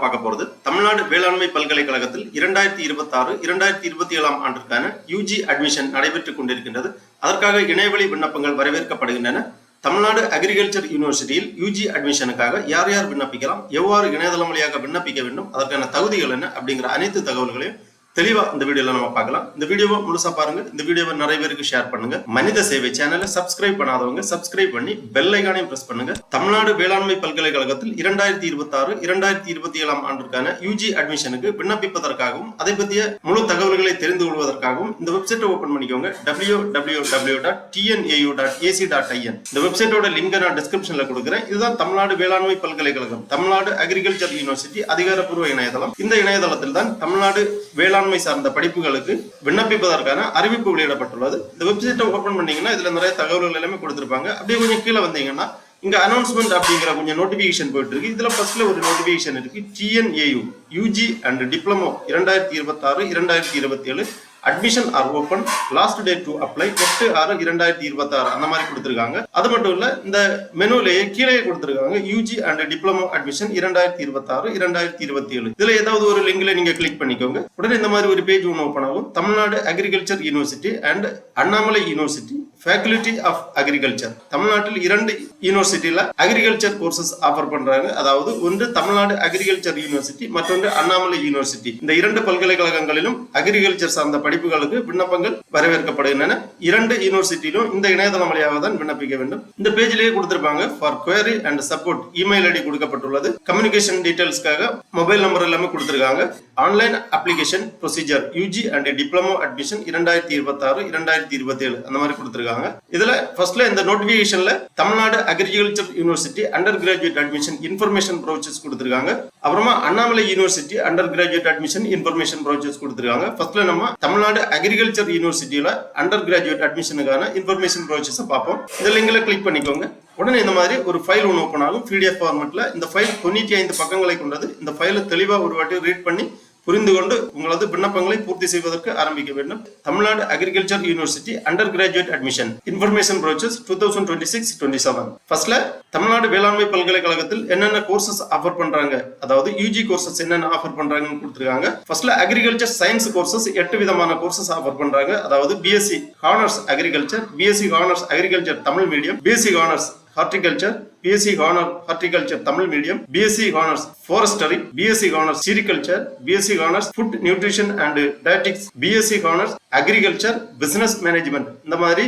பார்க்க போறது தமிழ்நாடு வேளாண்மை பல்கலைக்கழகத்தில் 2026-2027 ஆண்டிற்கான யூஜி அட்மிஷன் நடைபெற்றுக் கொண்டிருக்கின்றது. அதற்காக இணையவழி விண்ணப்பங்கள் வரவேற்கப்படுகின்றன. தமிழ்நாடு அக்ரிகல்ச்சர் யூனிவர்சிட்டியில் யூஜி அட்மிஷனுக்காக யார் யார் விண்ணப்பிக்கலாம், எவ்வாறு இணையதளம் வழியாக விண்ணப்பிக்க வேண்டும், அதற்கான தகுதிகள் என்ன அப்படிங்கிற அனைத்து தகவல்களையும் தெளிவா இந்த வீடியோல நம்ம பார்க்கலாம். இந்த வீடியோவை முழுசா பாருங்க. இந்த வீடியோவை நிறைய பேருக்கு ஷேர் பண்ணுங்க. மனித சேவை சேனலை சப்ஸ்கிரைப் பண்ணாதவங்க சப்ஸ்கிரைப் பண்ணி பெல் ஐகானையும் பிரஸ் பண்ணுங்க. தமிழ்நாடு வேளாண்மை பல்கலைக்கழகத்தில் 2026-2027 ஆண்டிற்கான யூஜி அட்மிஷனுக்கு விண்ணப்பிப்பதற்காகவும் அதை பற்றிய முழு தகவல்களை தெரிந்து கொள்வதற்காகவும் இந்த வெப்சைட்டை ஓபன் பண்ணிக்கோங்க. www.tnau.ac.in. இந்த வெப்சைட்டோட லிங்க் நான் டிஸ்கிரிப்ஷன்ல கொடுக்குறேன். இதுதான் தமிழ்நாடு வேளாண்மை பல்கலைக்கழகம், தமிழ்நாடு அக்ரிகல்ச்சர் யூனிவர்சிட்டி அதிகாரப்பூர்வ இணையதளம். இந்த இணையதளத்தில் தான் தமிழ்நாடு வேளாண்மை சார்ந்த படிப்புகளுக்கு விண்ணப்பிப்பதற்கான அறிவிப்பு வெளியிடப்பட்டுள்ளது. இந்த வெப்சைட்டை ஓபன் பண்ணீங்கன்னா இதுல நிறைய தகவல்கள் எல்லாமே கொடுத்திருப்பாங்க. அப்படியே கொஞ்சம் கீழே வந்தீங்கன்னா இங்க அனௌன்ஸ்மெண்ட் அப்படிங்கிற கொஞ்சம் நோட்டிபிகேஷன் போயிட்டு இருக்கு. இதுல ஃபர்ஸ்ட்ல ஒரு நோட்டிபிகேஷன் இருக்கு. TNAU UG and diploma 2026-2027 admission R open, last date to apply 8/6/2026 அந்த மாதிரி கொடுத்திருக்காங்க. அது மட்டும் இல்ல, இந்த மெனுலேயே கீழே கொடுத்திருக்காங்க யூஜி அண்ட் டிப்ளமோ அட்மிஷன் 2026-2027. இதுல ஏதாவது ஒரு லிங்க்ல நீங்க கிளிக் பண்ணிக்கோங்க. உடனே இந்த மாதிரி ஒரு பேஜ் ஒன்று ஓபன் ஆகும். Tamil Nadu agriculture university and Annamalai university faculty of agriculture. தமிழ்நாட்டில் 2 யூனிவர்சிட்டியில அக்ரிகல்ச்சர் கோர்சஸ் ஆஃபர் பண்றாங்க. அதாவது ஒன்று தமிழ்நாடு அக்ரிகல்ச்சர் யூனிவர்சிட்டி, மற்றொன்று அண்ணாமலை யூனிவர்சிட்டி. இந்த 2 பல்கலைக்கழகங்களிலும் அக்ரிகல்ச்சர் சார்ந்த படிப்புகளுக்கு விண்ணப்பங்கள் வரவேற்கப்படுகின்றன. 2 யூனிவர்சிட்டியிலும் இந்த இணையதளம் வழியாக தான் விண்ணப்பிக்க வேண்டும். இந்த பேஜிலேயே கொடுத்திருப்பாங்க. For query and support email ID கொடுக்கப்பட்டுள்ளது. கம்யூனிகேஷன் டீடைல்ஸ்க்காக மொபைல் நம்பர் எல்லாமே கொடுத்திருக்காங்க. Online application procedure UG and diploma admission 2026-2027 அந்த மாதிரி கொடுத்திருக்காங்க. இதுல ஃபர்ஸ்ட்ல இந்த நோட்டிபிகேஷன்ல Tamil Nadu agriculture university undergraduate admission information brochures கொடுத்திருக்காங்க. அப்புறமா Annamalai university undergraduate admission information brochures கொடுத்திருக்காங்க. ஃபர்ஸ்ட்ல நம்ம தமிழ்நாடு அக்ரிகல்ச்சர் யூனிவர்சிட்டியில அண்டர் கிராஜுவேட் அட்மிஷனுக்கான இன்ஃபர்மேஷன் ப்ரௌச்சர்ஸ் பார்ப்போம். இந்த லிங்க்ல கிளிக் பண்ணிக்கோங்க. உடனே இந்த மாதிரி ஒரு ஃபைல் ஒன்று ஓப்பன் ஆகும். PDF ஃபார்மேட்ல. இந்த ஃபைல் 95 பக்கங்களை கொண்டது. இந்த ஃபைலை தெளிவா ஒரு வாட்டி ரீட் பண்ணி புரிந்து கொண்டு உங்களது விண்ணப்பங்களை பூர்த்தி செய்வதற்கு ஆரம்பிக்க வேண்டும். Tamil Nadu agriculture university undergraduate admission information brochures 2026-27. ஃபர்ஸ்ட்ல தமிழ்நாடு வேளாண்மை பல்கலைக்கழகத்தில் என்னென்ன கோர்சஸ் ஆஃபர் பண்றாங்க, அதாவது யூஜி கோர்சஸ் என்னென்ன ஆஃபர் பண்றாங்கன்னு கொடுத்திருக்காங்க. ஃபர்ஸ்ட்ல அக்ரிகல்ச்சர் சயின்ஸ் கோர்சஸ் 8 விதமான கோர்சஸ் ஆஃபர் பண்றாங்க. அதாவது BSc honours agriculture, BSc honours agriculture Tamil medium, BSc honours horticulture, BSc honour horticulture Tamil medium, BSc honours forestry, BSc honours sericulture, BSc honours food nutrition and dietetics, BSc honours agriculture business management. இந்த மாதிரி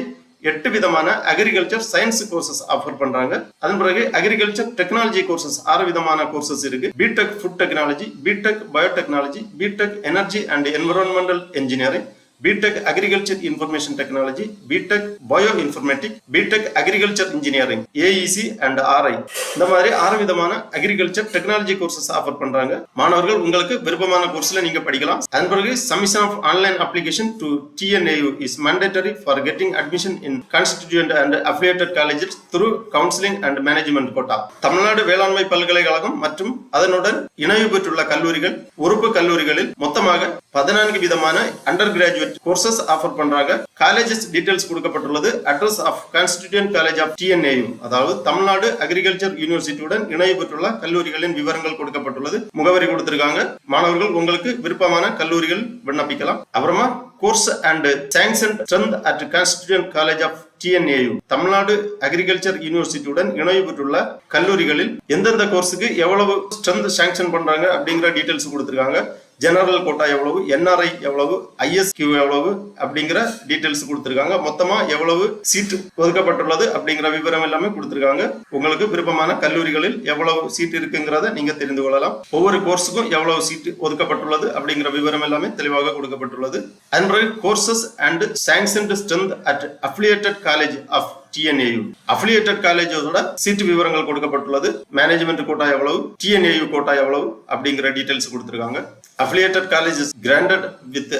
8 விதமான agriculture science courses offer பண்றாங்க. அதன் பிறகு agriculture technology courses 6 விதமான courses இருக்கு. BTech food technology, BTech biotechnology, BTech energy and environmental engineering, BTech agriculture information technology, BTech bio informatic, BTech agriculture engineering, AEC and RI. இந்த மாதிரி 6 விதமான agriculture technology courses offer பண்றாங்க. மாணவர்கள் உங்களுக்கு விருப்பமான கோர்ஸ்ல நீங்க படிக்கலாம். அதன் பிறகு submission of online application to TNAU is mandatory for getting admission in constituent and affiliated colleges through counseling and management quota. Tamil Nadu வேளாண்மை பல்கலைக்கழகம் மற்றும் அதனுடன் இணைவு பெற்றுள்ள கல்லூரிகள், உறுப்பு கல்லூரிகளில் மொத்தமாக 14 விதமான அண்டர் கிராஜுவேட் கோர்சஸ் ஆஃபர் பண்றாங்க. காலேஜஸ் டீடைல்ஸ் கொடுக்கப்பட்டுள்ளது. Address of constituent college of TNAU, அதாவது தமிழ்நாடு அக்ரிகல்ச்சர் யூனிவர்சிட்டியுடன் இணைவு பெற்றுள்ள கல்லூரிகளின் விவரங்கள் கொடுக்கப்பட்டுள்ளது. முகவரி கொடுத்திருக்காங்க. மாணவர்கள் உங்களுக்கு விருப்பமான கல்லூரிகள் விண்ணப்பிக்கலாம். அப்புறமா course and sanction strength at constituent college of TNAU, Tamil Nadu agriculture யூனிவர்சிட்டியுடன் இணைவு பெற்றுள்ள கல்லூரிகளில் எந்தெந்த கோர்ஸுக்கு எவ்வளவு ஸ்ட்ரென்த் சாங்ஷன் பண்றாங்க அப்படிங்கிற டீடைல்ஸ் கொடுத்திருக்காங்க. ஜெனரல் கோட்டா எவ்வளவு, NRI எவ்வளவு, ISQ எவ்வளவு அப்படிங்கிற டீடைல்ஸ் கொடுத்திருக்காங்க. மொத்தமா எவ்வளவு சீட் ஒதுக்கப்பட்டுள்ளது அப்படிங்கிற விவரம் எல்லாமே கொடுத்திருக்காங்க. உங்களுக்கு விருப்பமான கல்லூரிகளில் எவ்வளவு சீட் இருக்குங்கிறத நீங்க தெரிந்து கொள்ளலாம். ஒவ்வொரு கோர்ஸுக்கும் எவ்வளவு சீட் ஒதுக்கப்பட்டுள்ளது அப்படிங்கிற விவரம் எல்லாமே தெளிவாக கொடுக்கப்பட்டுள்ளது. அதன் பிறகு courses and sanctioned strength at affiliated college of TNAU, affiliated காலேஜோட சீட் விவரங்கள் கொடுக்கப்பட்டுள்ளது. மேனேஜ்மெண்ட் கோட்டா எவ்வளவு, TNAU கோட்டா எவ்வளவு அப்படிங்கிற டீடைல்ஸ் கொடுத்திருக்காங்க. Affiliated colleges granted with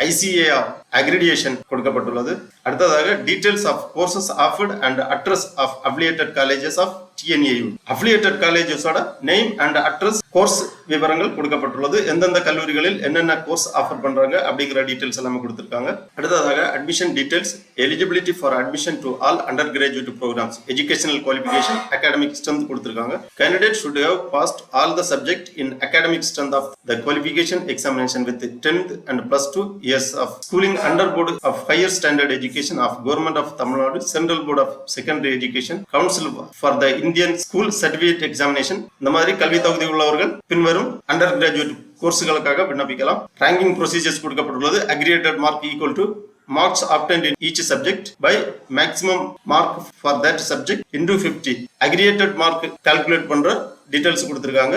ICAR accreditation கொடுக்கப்பட்டுள்ளது. அடுத்ததாக details of courses offered and address of affiliated colleges of TNAU. Affiliated காலேஜஸோட நேம் அண்ட் அட்ரஸ் கோர்ஸ் விவரங்கள் கொடுக்கப்பட்டுள்ளது. எந்தெந்த கல்லூரிகளில் என்னென்ன கோர்ஸ் ஆஃபர் பண்றாங்க அப்படிங்கிற டீடைல்ஸ் எல்லாமே கொடுத்திருக்காங்க. அடுத்ததாக admission details, eligibility for admission to all undergraduate programmes, educational qualification, academic strength கொடுத்திருக்காங்க. Candidate should have passed all the subject in academic strength of the qualification examination with 10th and +2 years of schooling under board of higher standard education of Government of Tamil Nadu, Central Board of Secondary Education, Council for the Indian School Certificate Examination. இந்த மாதிரி கல்வி தகுதி உள்ளவர்கள் பின்வரும் under graduate கோர்ஸ்களுக்காக விண்ணப்பிக்கலாம். Ranking procedures கொடுக்கப்பட்டுள்ளது. Aggregated mark equal to marks obtained in each subject by maximum mark for that subject into 50. aggregated mark calculate பண்ற details கொடுத்திருக்காங்க.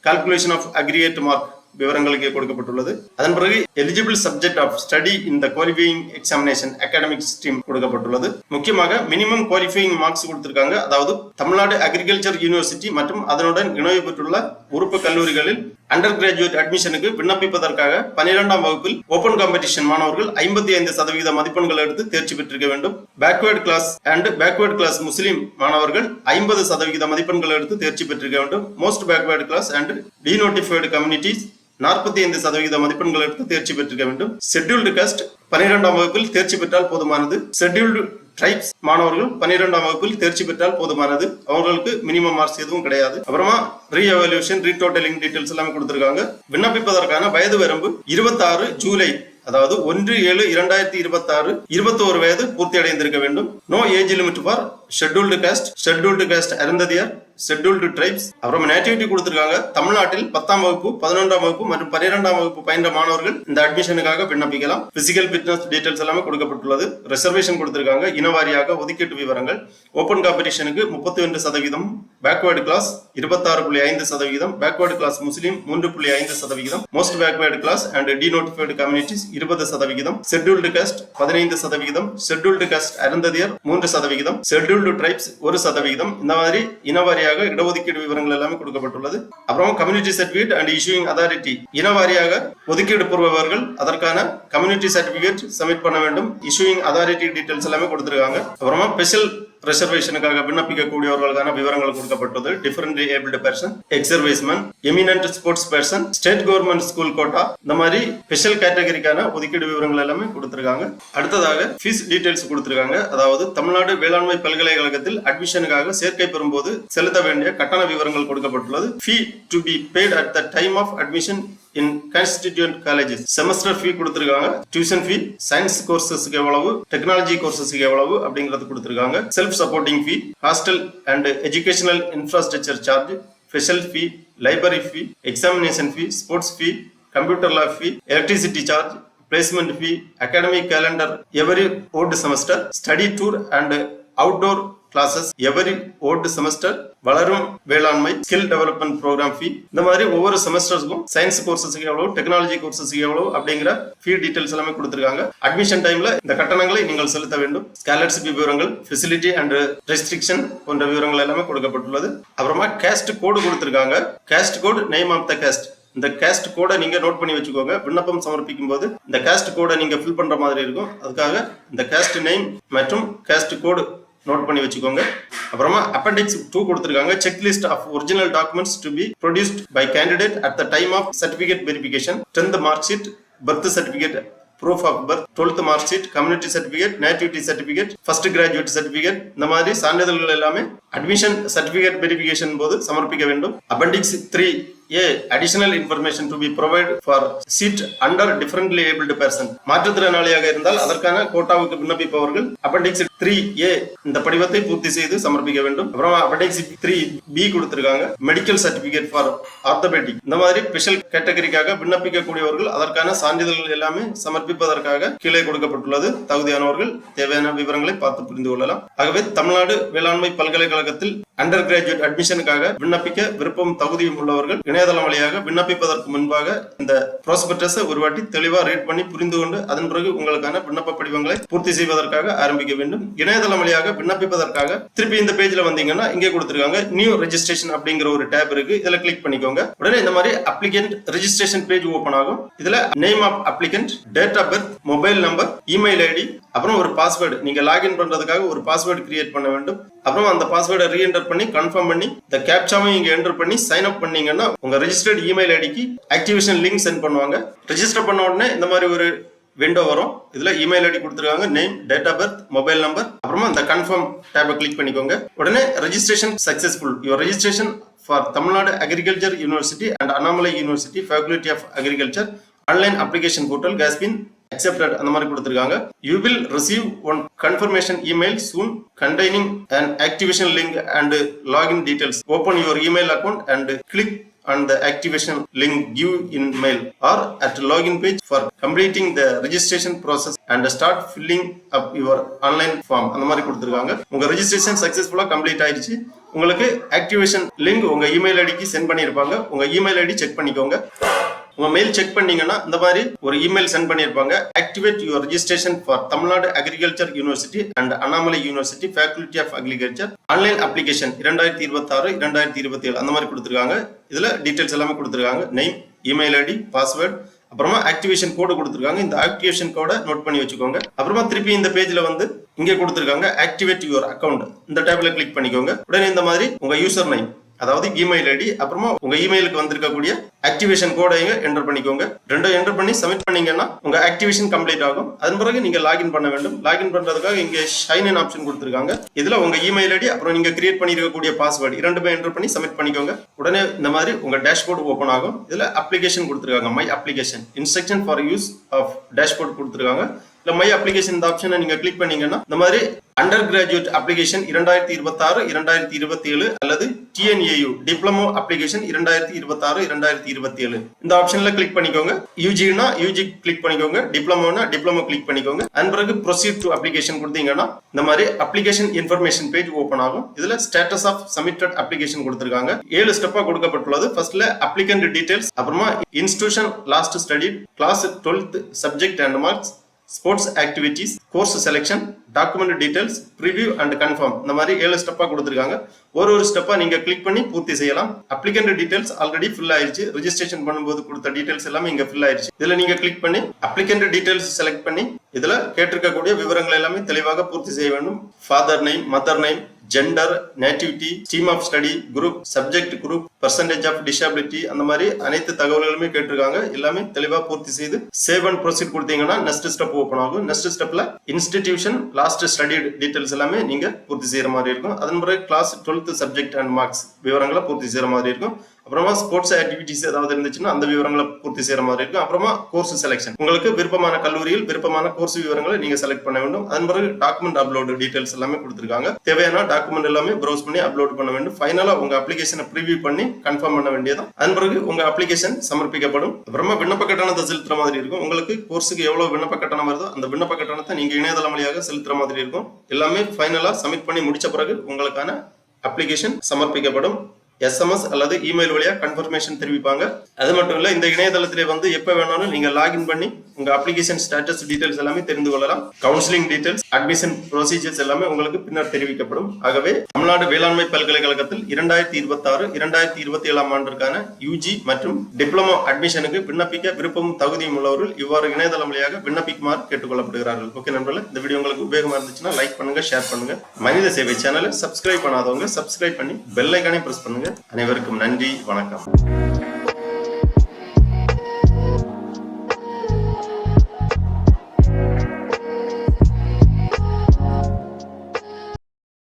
calculation of aggregate mark விவரங்களுக்கு கொடுக்கப்பட்டுள்ளது. அதன் பிறகு eligible subject of study in the qualifying examination academic stream கொடுக்கப்பட்டுள்ளது. முக்கியமாக minimum qualifying marks கொடுத்திருக்காங்க. அதாவது தமிழ்நாடு அக்ரிகல்ச்சர் யூனிவர்சிட்டி மற்றும் அதனுடன் இணைவு பெற்றுள்ள உறுப்பு கல்லூரிகளில் அண்டர் கிராஜுவேட் அட்மிஷனுக்கு விண்ணப்பிப்பதற்காக 12ஆம் வகுப்பில் ஓபன் காம்படிஷன் மாணவர்கள் 55% மதிப்பெண்கள் எடுத்து தேர்ச்சி பெற்றிருக்க வேண்டும். Backward class and backward class Muslim மாணவர்கள் 50% மதிப்பெண்கள் எடுத்து தேர்ச்சி பெற்றிருக்க வேண்டும். Most backward class and denotified communities 45% மதிப்பெண்கள் எடுத்து தேர்ச்சி பெற்றிருக்க வேண்டும். ஷெட்யூல்டு காஸ்ட் 12ஆம் வகுப்பில் தேர்ச்சி பெற்றால் போதுமானது. ஷெட்யூல்டு ட்ரைப்ஸ் மாணவர்கள் 12ஆம் வகுப்பில் தேர்ச்சி பெற்றால் போதுமானது. அவங்களுக்கு மினிமம் மார்க்ஸ் எதுவும் கிடையாது. அப்புறமா ரீஎவல்யூஷன், ரீடோட்டலிங் டீடைல்ஸ் எல்லாம் கொடுத்திருக்காங்க. விண்ணப்பிப்பதற்கான வயது வரம்பு 26 ஜூலை, அதாவது 1/7/2026 21 வயது பூர்த்தி அடைந்திருக்க வேண்டும். No age limit for scheduled caste, scheduled caste Arunthathiyar, scheduled tribes. அப்புறம் நேட்டிவிட்டி கொடுத்திருக்காங்க. தமிழ்நாட்டில் 10ஆம் வகுப்பு, 11ஆம் வகுப்பு மற்றும் 12ஆம் வகுப்பு பயின்ற மாணவர்கள் இந்த அட்மிஷனுக்காக விண்ணப்பிக்கலாம். பிசிக்கல் ஃபிட்னஸ் டீடைல்ஸ் எல்லாமே கொடுக்கப்பட்டுள்ளது. ரிசர்வேஷன் கொடுத்திருக்காங்க. இனவாரியாக ஒதுக்கீட்டு விவரங்கள். ஓபன் காம்படிஷனுக்கு 32%, backward class 26.5%, backward class Muslim 3.5%, most backward class and denotified communities 20%, scheduled caste 15%, scheduled caste Arunthathiyar 3%, scheduled tribes 1%. இந்த மாதிரி இனவாரி இடஒதுக்கீடு விவரங்கள் எல்லாமே கொடுக்கப்பட்டுள்ளது. அப்புறம் community certificate and issuing authority, இனவாரியாக ஒதுக்கீடு பெறுபவர்கள் அதற்கான கம்யூனிட்டி சர்டிபிகேட் சப்மிட் பண்ண வேண்டும். இஷ்யூயிங் அதாரிட்டி டீடைல்ஸ் எல்லாமே கொடுத்திருக்காங்க. அப்புறமா ஸ்பெஷல் ரிசர்வேஷனுக்காக விண்ணப்பிக்கக்கூடியவர்களுக்கான விவரங்கள் கொடுக்கப்பட்டது. Different abled person, ex serviceman, eminent sports person, state government school quota, இந்த மாதிரி ஸ்பெஷல் கேட்டகரிக்கான ஒதுக்கீடு விவரங்கள் எல்லாமே கொடுத்திருக்காங்க. அடுத்ததாக ஃபீஸ் டீடைல்ஸ் கொடுத்திருக்காங்க. அதாவது தமிழ்நாடு வேளாண்மை பல்கலைக்கழகத்தில் அட்மிஷனுக்காக சேர்க்கை பெறும்போது செலுத்த வேண்டிய கட்டண விவரங்கள் கொடுக்கப்பட்டுள்ளது. Fee to be paid at the time of admission in constituent colleges. Semester fee கொடுத்திருக்காங்க. டியூஷன் ஃபீ, சயின்ஸ் கோர்சஸ்க்கு எவ்வளவு, டெக்னாலஜி கோர்சஸ்க்கு எவ்வளவு அப்படிங்கறது கொடுத்திருக்காங்க. Self supporting fee, hostel and educational infrastructure charge, special fee, library fee, examination fee, sports fee, computer lab fee, electricity charge, placement fee, academic calendar every odd semester, study tour and outdoor classes every odd semester, வளரும் வேளாண்மை skill development programme ஃபீ. இந்த மாதிரி ஒவ்வொரு செமஸ்டர்ஸ்க்கும் science கோர்சஸ்க்கு எவ்வளவு, technology கோர்சஸ்க்கு எவ்வளவு அப்படிங்கிற ஃபீ details எல்லாமே கொடுத்திருக்காங்க. அட்மிஷன் டைம்ல இந்த கட்டணங்களை நீங்கள் செலுத்த வேண்டும். ஸ்காலர்ஷிப் விவரங்கள், ஃபெசிலிட்டி அண்ட் ரெஸ்ட்ரிக்ஷன் போன்ற விவரங்கள் எல்லாமே கொடுக்கப்பட்டுள்ளது. அப்புறமா கேஸ்ட் கோடு கொடுத்திருக்காங்க. Caste code, name of the caste. இந்த கேஸ்ட் கோடை நீங்க நோட் பண்ணி வச்சுக்கோங்க. விண்ணப்பம் சமர்ப்பிக்கும் போது இந்த கேஸ்ட் கோடை நீங்க ஃபில் பண்ற மாதிரி இருக்கும். அதுக்காக இந்த கேஸ்ட் நேம் மற்றும் கேஸ்ட் கோடு நோட் பண்ணி வச்சுக்கோங்க. அப்புறமா அப்பெண்டிக்ஸ் 2 கொடுத்திருக்காங்க. Check list of original documents to be produced by candidate at the time of certificate verification, 10th mark sheet, birth certificate, proof of birth, 12th mark sheet, community certificate, nativity certificate, first graduate certificate, இந்த மாதிரி சான்றிதழ்கள் எல்லாமே admission certificate verification போது சமர்ப்பிக்க வேண்டும். Appendix 3A additional information to be provided for seat under differently abled person. மாற்றுத்திறனாளியாக இருந்தால் அதற்கான கோட்டாவுக்கு விண்ணப்பிப்பவர்கள் appendix 3A இந்த படிவத்தை பூர்த்தி செய்து சமர்ப்பிக்க வேண்டும். அப்புறம் அப்பெண்டிக்ஸ் 3B கொடுத்திருக்காங்க. மெடிக்கல் சர்டிபிகேட் ஃபார் ஆர்த்தோபெடிக், இந்த மாதிரி ஸ்பெஷல் கேட்டகரிக்காக விண்ணப்பிக்கக்கூடியவர்கள் அதற்கான சான்றிதழ்கள் எல்லாமே சமர்ப்பிப்பதற்காக கீழே கொடுக்கப்பட்டுள்ளது. தகுதியானவர்கள் தேவையான விவரங்களை பார்த்து புரிந்து கொள்ளலாம். ஆகவே தமிழ்நாடு வேளாண்மை பல்கலைக்கழகத்தில் அண்டர் கிராஜுவேட் அட்மிஷனுக்காக விண்ணப்பிக்க விருப்பம் தகுதியும் உள்ளவர்கள் இணையதளம் வழியாக விண்ணப்பிப்பதற்கு முன்பாக இந்த ப்ராஸ்பெக்டஸை ஒரு வாட்டி தெளிவா ரீட் பண்ணி புரிந்து கொண்டு அதன் பிறகு உங்களுக்கான விண்ணப்ப படிவங்களை பூர்த்தி செய்வதற்காக ஆரம்பிக்க வேண்டும். இணையதளம் வழியாக விண்ணப்பிப்பதற்காக திருப்பி இந்த பேஜ்ல வந்தீங்கன்னா இங்கே கொடுத்திருக்காங்க நியூ ரெஜிஸ்ட்ரேஷன் அப்படிங்கிற ஒரு டேப் இருக்கு. இதுல கிளிக் பண்ணிக்கோங்க. உடனே இந்த மாதிரி அப்ளிகன்ட் ரெஜிஸ்ட்ரேஷன் பேஜ் ஓபன் ஆகும். இதுல name of applicant, date of birth, mobile number, email ID, அப்புறம் ஒரு பாஸ்வேர்டு, நீங்க லாகின் பண்றதுக்காக ஒரு பாஸ்வேர்டு கிரியேட் பண்ண வேண்டும். அப்புறம் அந்த பாஸ்வேர்டை ரீஎன்டர் பண்ணி கன்ஃபார்ம் பண்ணி இந்த கேப்சாவை இங்க என்டர் பண்ணி சைன் அப் பண்ணீங்கன்னா உங்க ரெஜிஸ்டர்ட் இமெயில் ஐடிக்கு ஆக்டிவேஷன் லிங்க் சென்ட் பண்ணுவாங்க. ரெஜிஸ்டர் பண்ண உடனே இந்த மாதிரி ஒரு விண்டோ வரும். இதுல இமெயில் ஐடி கொடுத்துருக்காங்க, name, date of birth, mobile number, அப்புறமா இந்த கன்ஃபார்ம் டேபை கிளிக் பண்ணிக்கோங்க. உடனே registration successful. Your registration for Tamil Nadu agriculture university and Annamalai university faculty of agriculture online application portal has been accepted அந்த மாதிரி கொடுத்திருக்காங்க. You will receive one confirmation email soon containing an activation link and login details. Open your email account and click on the activation link given in mail or at login page for completing the registration process and start filling up your online form. அந்த மாதிரி கொடுத்திருக்காங்க. உங்க registration சக்சஸ்ஃபுல்லா complete ஆயிடுச்சு. உங்களுக்கு activation link உங்க email ஐடிக்கு send பண்ணிருப்பாங்க. உங்க இமெயில் ஐடி செக் பண்ணிக்கோங்க. உங்க மெயில் செக் பண்ணீங்கன்னா இந்த மாதிரி ஒரு இமெயில் சென்ட் பண்ணிருப்பாங்க. Activate your registration for Tamil Nadu agriculture university and Annamalai university faculty of agriculture online application 2026 2027 அந்த மாதிரி கொடுத்துருக்காங்க. இதுல டீடைல்ஸ் எல்லாமே கொடுத்துருக்காங்க. நேம், இமெயில் ஐடி, பாஸ்வேர்ட், அப்புறமா ஆக்டிவேஷன் கோடு கொடுத்துருக்காங்க. இந்த ஆக்டிவேஷன் கோடை நோட் பண்ணி வச்சுக்கோங்க. அப்புறமா திருப்பி இந்த பேஜ்ல வந்து இங்க கொடுத்துருக்காங்க ஆக்டிவேட் யுவர் அக்கௌண்ட். இந்த டேப்ல கிளிக் பண்ணிக்கோங்க. உடனே இந்த மாதிரி உங்க யூசர் நேம், அதாவது இமெயில் ஐடி, அப்புறமா உங்க இமெயிலுக்கு வந்திருக்கக்கூடிய ஆக்டிவேஷன் கோடை என்டர் பண்ணிக்கோங்க. ரெண்டும் என்டர் பண்ணி சப்மிட் பண்ணீங்கன்னா உங்க ஆக்டிவேஷன் கம்ப்ளீட் ஆகும். அதன் பிறகு நீங்க லாகின் பண்ண வேண்டும். லாகின் பண்றதுக்காக இங்க சைன் இன் ஆப்ஷன் கொடுத்துருக்காங்க. இதுல உங்க இமெயில் ஐடி அப்புறம் நீங்க கிரியேட் பண்ணிருக்கக்கூடிய பாஸ்வேர்டு இரண்டுமே என்டர் பண்ணி சப்மிட் பண்ணிக்கோங்க. உடனே இந்த மாதிரி உங்க டேஷ்போர்டு ஓபன் ஆகும். இதுல அப்ளிகேஷன் கொடுத்துருக்காங்க, my application instruction for use of dashboard கொடுத்துருக்காங்க. இல்ல மை அப்ளிகேஷன் இந்த ஆப்ஷனை நீங்க கிளிக் பண்ணீங்கன்னா இந்த மாதிரி அண்டர் கிராஜுவேட் அப்ளிகேஷன் 2026 2027 அல்லது TNAU டிப்ளமோ அப்ளிகேஷன் 2026 2027 இந்த ஆப்ஷன்ல கிளிக் பண்ணிக்கோங்க. யூஜினா யூஜி கிளிக் பண்ணிக்கோங்க, டிப்ளமோனா டிப்ளமோ கிளிக் பண்ணிக்கோங்க. அதன் பிறகு ப்ரொசீட் டு அப்ளிகேஷன் கொடுத்தீங்கன்னா இந்த மாதிரி அப்ளிகேஷன் இன்ஃபர்மேஷன் பேஜ் ஓபன் ஆகும். இதுல ஸ்டேட்டஸ் ஆஃப் சப்மிட்டட் அப்ளிகேஷன் கொடுத்திருக்காங்க. 7 ஸ்டெப்பா கொடுக்கப்பட்டுள்ளது. ஃபர்ஸ்ட்ல அப்ளிகன்ட் டீடைல்ஸ், அப்புறமா institution last study, class 12th subject and marks, sports activities, course selection, document details, preview and confirm. இந்த மாதிரி 7 ஸ்டெப்பா கொடுத்துருக்காங்க. ஒரு ஸ்டெப்பா நீங்க கிளிக் பண்ணி பூர்த்தி செய்யலாம். அப்ளிகன்ட் டீடைல்ஸ் ஆல்ரெடி ஃபில் ஆயிருச்சு. ரெஜிஸ்ட்ரேஷன் பண்ணும்போது கொடுத்த டீடைல்ஸ் எல்லாமே இங்க ஃபில் ஆயிருச்சு. இதுல நீங்க கிளிக் பண்ணி அப்ளிகன்ட் டீடைல்ஸ் செலக்ட் பண்ணி இதுல கேட்டிருக்கக்கூடிய விவரங்கள் எல்லாமே தெளிவாக பூர்த்தி செய்ய வேண்டும். Father name, mother name, gender, nativity, stream of study, group, subject group, percentage of disability, அந்த மாதிரி அனைத்து தகவல்களுமே கேட்டிருக்காங்க. எல்லாமே தெளிவா பூர்த்தி செய்து சேவ் அண்ட் ப்ரொசீட் கொடுத்தீங்கன்னா நெக்ஸ்ட் ஸ்டெப் ஓபன் ஆகும். நெக்ஸ்ட் ஸ்டெப்ல இன்ஸ்டிடியூஷன் லாஸ்ட் ஸ்டடி டீடைல்ஸ் எல்லாமே நீங்க பூர்த்தி செய்யற மாதிரி இருக்கும். அதன் பிறகு class 12th subject and marks விவரங்களை பூர்த்தி செய்யற மாதிரி இருக்கும். அப்புறமா ஸ்போர்ட்ஸ் ஆக்டிவிட்டிஸ் ஏதாவது இருந்துச்சுன்னா அந்த விவரங்களை பூர்த்தி செய்யற மாதிரி இருக்கும். அப்புறமா கோர்ஸ் செலெக்ஷன், உங்களுக்கு விருப்பமான கல்லூரியில் விருப்பமான கோர்ஸ் விவரங்களை நீங்க செலக்ட் பண்ண வேண்டும். அதன் பிறகு டாக்குமெண்ட் அப்லோட் டீடைல்ஸ் எல்லாமே கொடுத்திருக்காங்க. தேவையான டாக்குமெண்ட் எல்லாமே ப்ரௌஸ் பண்ணி அப்லோட் பண்ண வேண்டும். ஃபைனலா உங்க அப்ளிகேஷனை ப்ரிவியூ பண்ணி கன்ஃபார்ம் பண்ண வேண்டியதான். அதன் பிறகு உங்க அப்ளிகேஷன் சமர்ப்பிக்கப்படும். அப்புறமா விண்ணப்ப கட்டணத்தை செலுத்துற மாதிரி இருக்கும். உங்களுக்கு கோர்ஸுக்கு எவ்வளவு விண்ணப்ப கட்டணம் வருதோ அந்த விண்ணப்ப கட்டணத்தை நீங்க இணையதளம் வழியாக செலுத்துற மாதிரி இருக்கும். எல்லாமே ஃபைனலா சப்மிட் பண்ணி முடிச்ச பிறகு உங்களுக்கான அப்ளிகேஷன் சமர்ப்பிக்கப்படும். SMS அல்லது இமெயில் வழியா கன்ஃபர்மேஷன் தெரிவிப்பாங்க. அது மட்டும் இல்ல, இந்த இணையதளத்திலே வந்து எப்ப வேணாலும் நீங்க லாகின் பண்ணி உங்க அப்ளிகேஷன் ஸ்டேட்டஸ் டீடைல்ஸ் எல்லாமே தெரிந்து கொள்ளலாம். கவுன்சிலிங் டீடைல்ஸ், அட்மிஷன் ப்ரொசீஜர்ஸ் எல்லாமே உங்களுக்கு பின்னர் தெரிவிக்கப்படும். ஆகவே தமிழ்நாடு வேளாண்மை பல்கலைக்கழகத்தில் 2026 2027 ஆண்டிற்கான UG மற்றும் டிப்ளமோ அட்மிஷனுக்கு விண்ணப்பிக்க விருப்பமும் தகுதியும் உள்ளவர்கள் இவ்வாறு இணையதளம் வழியாக விண்ணப்பிக்குமாறு கேட்டுக்கொள்ளப்படுகிறார்கள். ஓகே நண்பர்களே, இந்த வீடியோ உங்களுக்கு உபயோகமா இருந்துச்சுன்னா லைக் பண்ணுங்க, ஷேர் பண்ணுங்க. மனித சேவை சேனலை சப்ஸ்கிரைப் பண்ணாதவங்க சப்ஸ்கிரைப் பண்ணி பெல் ஐகானை பிரஸ் பண்ணுங்க. அனைவருக்கும் நன்றி, வணக்கம்.